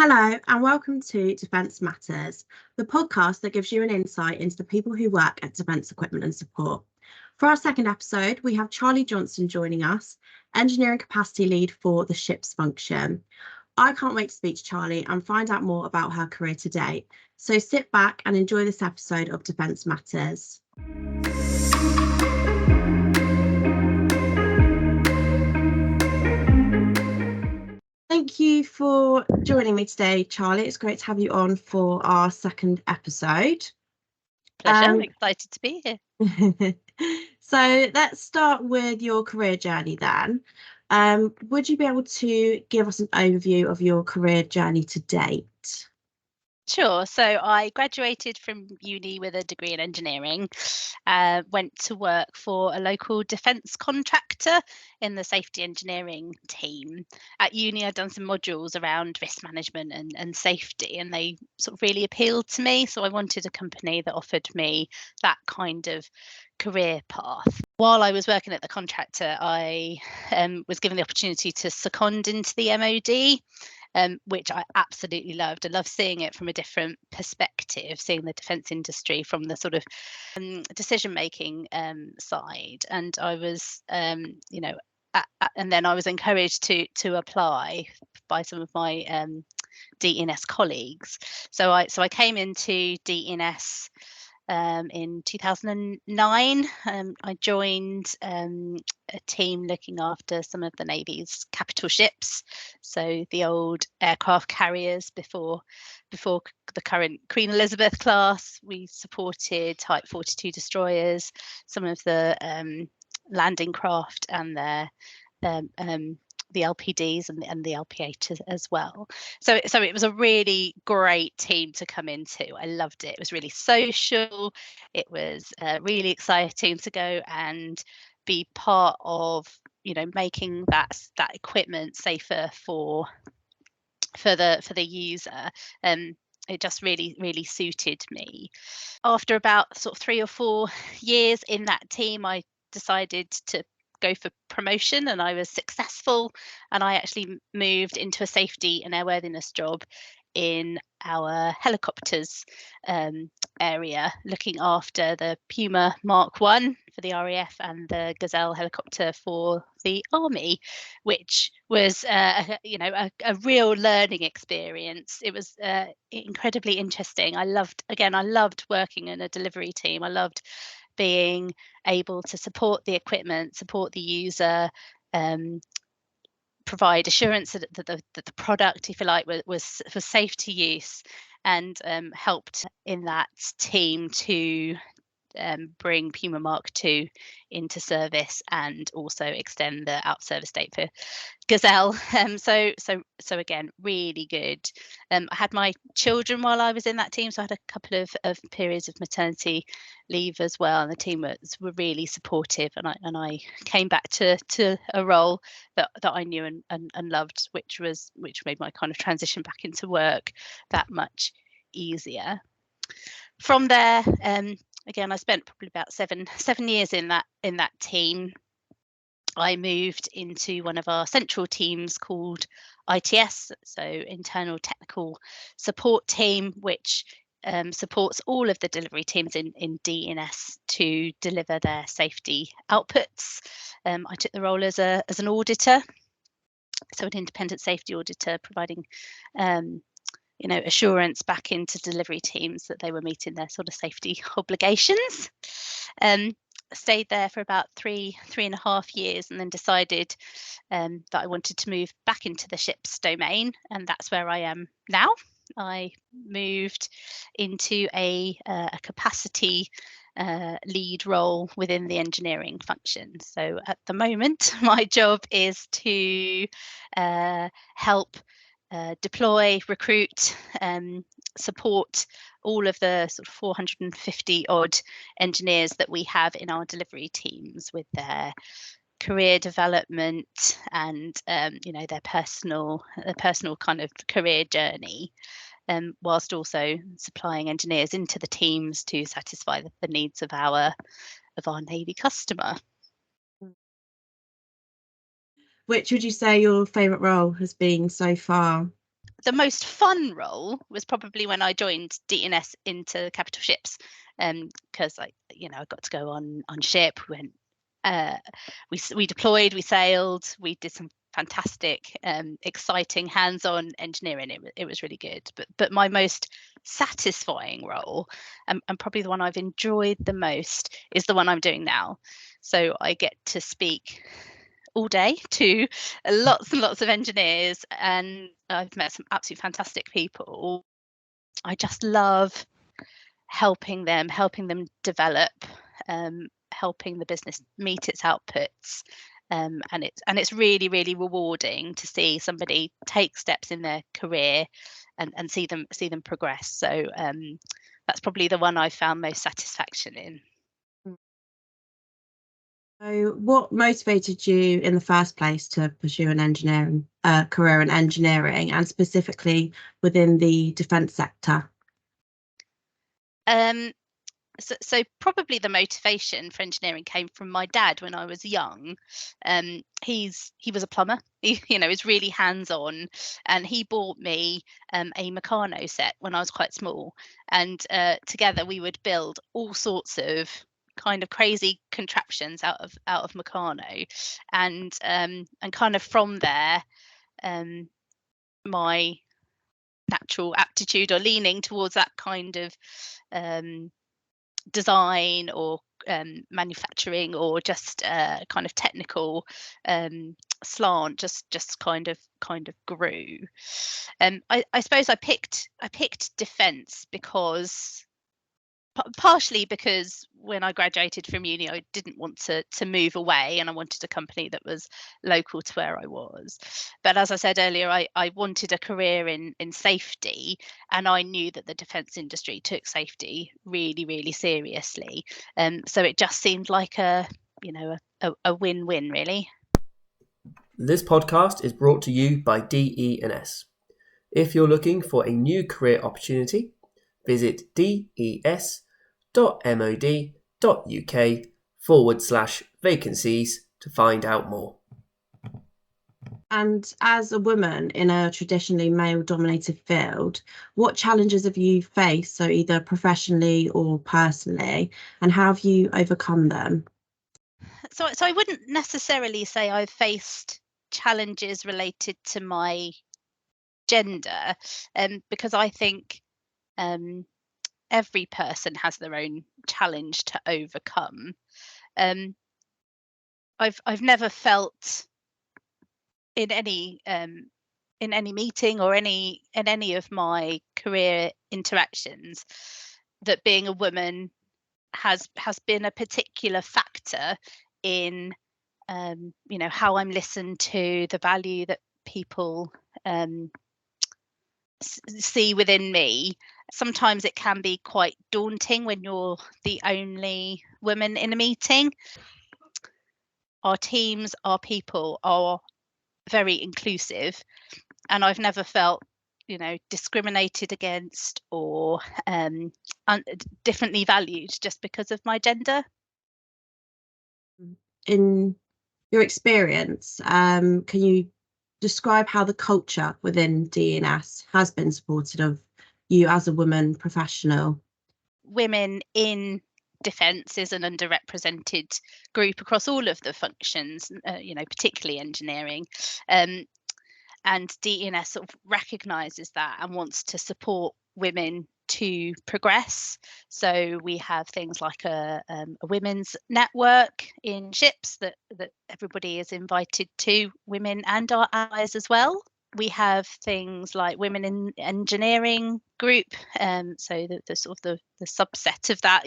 Hello and welcome to Defence Matters, the podcast that gives you an insight into the people who work at Defence Equipment and Support. For our second episode, we have Charlie Johnson joining us, Engineering Capacity Lead for the Ships function. I can't wait to speak to Charlie and find out more about her career to date. So sit back and enjoy this episode of Defence Matters. Thank you for joining me today, Charlie. It's great to have you on for our second episode. Pleasure. I'm excited to be here. So let's start with your career journey then. Would you be able to give us an overview of your career journey to date? Sure. So I graduated from uni with a degree in engineering, went to work for a local defence contractor in the safety engineering team. At uni, I'd done some modules around risk management and safety, and they sort of really appealed to me. So I wanted a company that offered me that kind of career path. While I was working at the contractor, I was given the opportunity to second into the MOD. Which I absolutely loved. I love seeing it from a different perspective, seeing the defence industry from the sort of decision-making side. And I was, and then I was encouraged to apply by some of my DE&S colleagues. So I came into DE&S in 2009. I joined a team looking after some of the Navy's capital ships, so the old aircraft carriers before the current Queen Elizabeth class. We supported Type 42 destroyers, some of the landing craft and the LPDs and the LP8 as well. So it was a really great team to come into. I loved it. It was really social. It was really exciting to go and be part of, making that equipment safer for the user. It just really suited me. After about sort of 3 or 4 years in that team, I decided to go for promotion, and I was successful, and I actually moved into a safety and airworthiness job in our helicopters area, looking after the Puma Mark 1 for the RAF and the Gazelle helicopter for the Army, which was a real learning experience. It was incredibly interesting. I loved working in a delivery team. I loved being able to support the equipment, support the user, provide assurance that the product, if you like, was safe to use, and helped in that team to bring Puma Mark 2 into service and also extend the out service date for Gazelle. So again, really good. I had my children while I was in that team, so I had a couple of periods of maternity leave as well, and the team were really supportive, and I came back to a role that I knew and loved, which made my kind of transition back into work that much easier. From there, again, I spent probably about seven years in that team. I moved into one of our central teams called ITS, so Internal Technical Support Team, which supports all of the delivery teams in DE&S to deliver their safety outputs. I took the role as an auditor, so an independent safety auditor, providing assurance back into delivery teams that they were meeting their sort of safety obligations. Stayed there for about three and a half years, and then decided that I wanted to move back into the ships domain, and that's where I am now. I moved into a capacity lead role within the engineering function. So at the moment, my job is to help deploy, recruit, support all of the sort of 450 odd engineers that we have in our delivery teams with their career development and their personal kind of career journey, whilst also supplying engineers into the teams to satisfy the needs of our Navy customer. Which would you say your favourite role has been so far? the most fun role was probably when I joined DE&S into capital ships, because I got to go on ship. We deployed, we sailed, we did some fantastic, exciting hands-on engineering. It was really good. But my most satisfying role, and probably the one I've enjoyed the most, is the one I'm doing now. So I get to speak all day to lots and lots of engineers, and I've met some absolutely fantastic people. I just love helping them develop, helping the business meet its outputs, and it's really, really rewarding to see somebody take steps in their career and see them progress. So that's probably the one I found most satisfaction in. So what motivated you in the first place to pursue an engineering career in engineering, and specifically within the defence sector? So probably the motivation for engineering came from my dad when I was young. He was a plumber. He is really hands-on, and he bought me a Meccano set when I was quite small, and together we would build all sorts of kind of crazy contraptions out of Meccano, and kind of from there, my natural aptitude or leaning towards that kind of design or manufacturing, or just kind of technical slant just kind of grew. I suppose I picked defence because partially because when I graduated from uni, I didn't want to move away, and I wanted a company that was local to where I was. But as I said earlier, I wanted a career in safety, and I knew that the defence industry took safety really, really seriously. So it just seemed like a win-win, really. This podcast is brought to you by DE&S. If you're looking for a new career opportunity, visit des.mod.uk/vacancies to find out more. And as a woman in a traditionally male-dominated field, what challenges have you faced, so either professionally or personally, and how have you overcome them? So I wouldn't necessarily say I've faced challenges related to my gender, because I think every person has their own challenge to overcome. I've never felt in any meeting or in any of my career interactions that being a woman has been a particular factor in how I'm listened to, the value that people see within me. Sometimes it can be quite daunting when you're the only woman in a meeting. Our teams, our people are very inclusive, and I've never felt discriminated against or differently valued just because of my gender. In your experience, can you describe how the culture within DE&S has been supportive of you as a woman professional? Women in defence is an underrepresented group across all of the functions, particularly engineering. And DE&S sort of recognises that and wants to support women to progress. So we have things like a women's network in ships that everybody is invited to, women and our allies as well. We have things like women in engineering group, so the sort of the subset of that,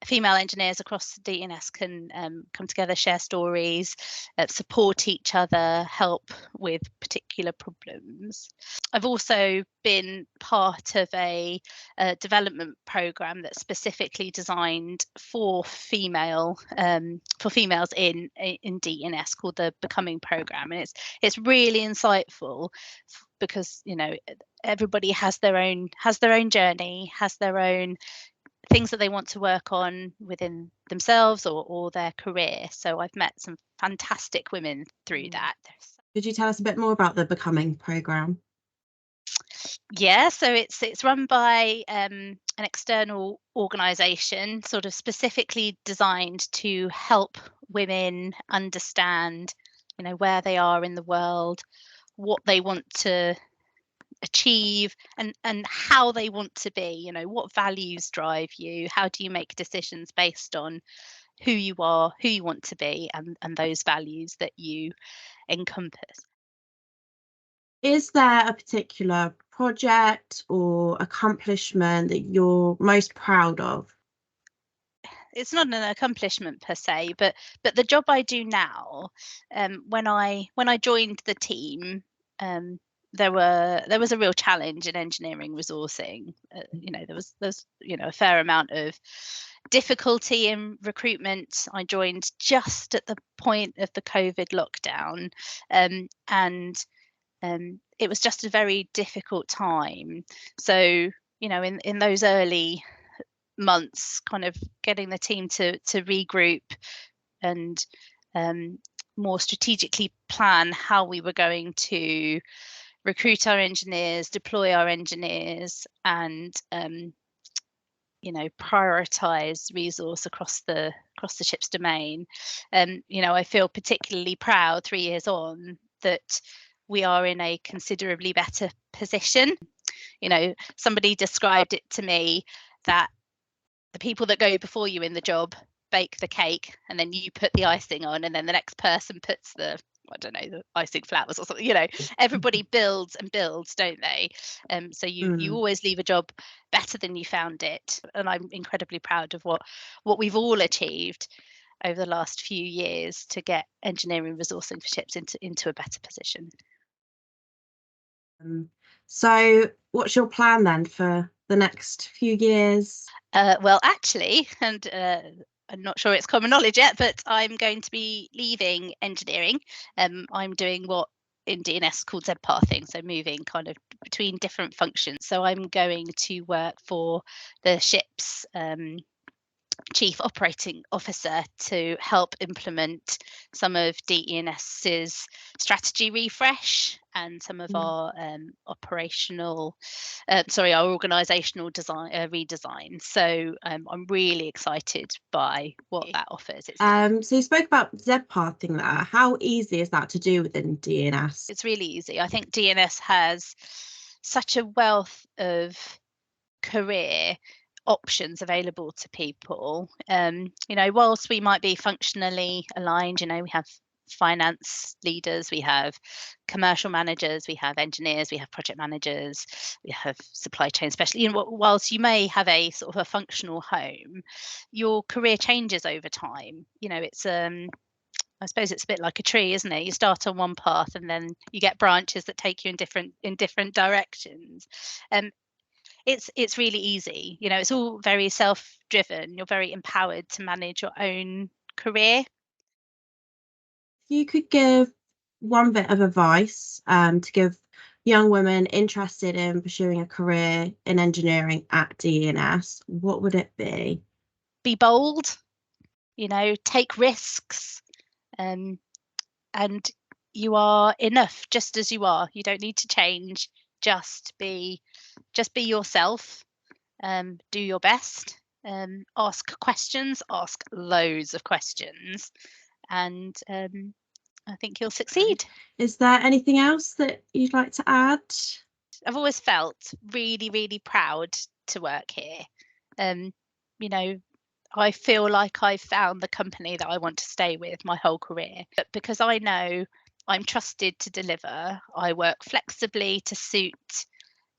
female engineers across DE&S can come together, share stories, support each other, help with particular problems. I've also been part of a development program that's specifically designed for females in DE&S, called the Becoming program, and it's really insightful because everybody has their own journey, has their own things that they want to work on within themselves or their career. So I've met some fantastic women through that. Could you tell us a bit more about the Becoming program? Yeah, so it's run by an external organisation, sort of specifically designed to help women understand, where they are in the world, what they want to achieve, and how they want to be. What values drive you? How do you make decisions based on who you are, who you want to be, and those values that you encompass? Is there a particular project or accomplishment that you're most proud of? It's not an accomplishment per se, but the job I do now, when I joined the team, there was a real challenge in engineering resourcing. There's a fair amount of difficulty in recruitment. I joined just at the point of the COVID lockdown, and it was just a very difficult time. So in those early months, kind of getting the team to regroup and more strategically plan how we were going to recruit our engineers, deploy our engineers, and prioritize resource across the ship's domain. I feel particularly proud 3 years on that we are in a considerably better position. Somebody described it to me that the people that go before you in the job bake the cake, and then you put the icing on, and then the next person puts the icing flowers or something. Everybody builds and builds, don't they? So you always leave a job better than you found it, and I'm incredibly proud of what we've all achieved over the last few years to get engineering resourcing for ships into a better position. So what's your plan then for the next few years? Well, actually, and I'm not sure it's common knowledge yet, but I'm going to be leaving engineering. I'm doing what in DE&S called Z pathing, so moving kind of between different functions. So I'm going to work for the ship's Chief Operating Officer to help implement some of DE&S's strategy refresh and some of our organisational design redesign. So I'm really excited by what that offers. So you spoke about Z pathing there. How easy is that to do within DE&S? It's really easy. I think DE&S has such a wealth of career options available to people. Whilst we might be functionally aligned, we have finance leaders, we have commercial managers, we have engineers, we have project managers, we have supply chain specialists. Whilst you may have a sort of a functional home, your career changes over time. It's I suppose it's a bit like a tree, isn't it? You start on one path and then you get branches that take you in different directions. It's really easy. It's all very self-driven. You're very empowered to manage your own career. If you could give one bit of advice to give young women interested in pursuing a career in engineering at DE&S, what would it be? Be bold, take risks, and you are enough just as you are. You don't need to change. Just be yourself. Do your best. Ask questions. Ask loads of questions, and I think you'll succeed. Is there anything else that you'd like to add? I've always felt really, really proud to work here. I feel like I've found the company that I want to stay with my whole career. But because I know I'm trusted to deliver, I work flexibly to suit,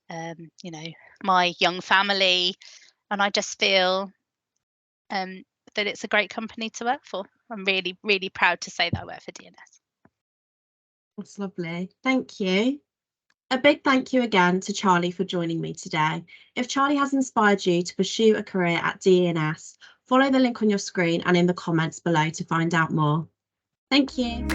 my young family, and I just feel that it's a great company to work for. I'm really, really proud to say that I work for DE&S. That's lovely. Thank you. A big thank you again to Charlie for joining me today. If Charlie has inspired you to pursue a career at DE&S, follow the link on your screen and in the comments below to find out more. Thank you.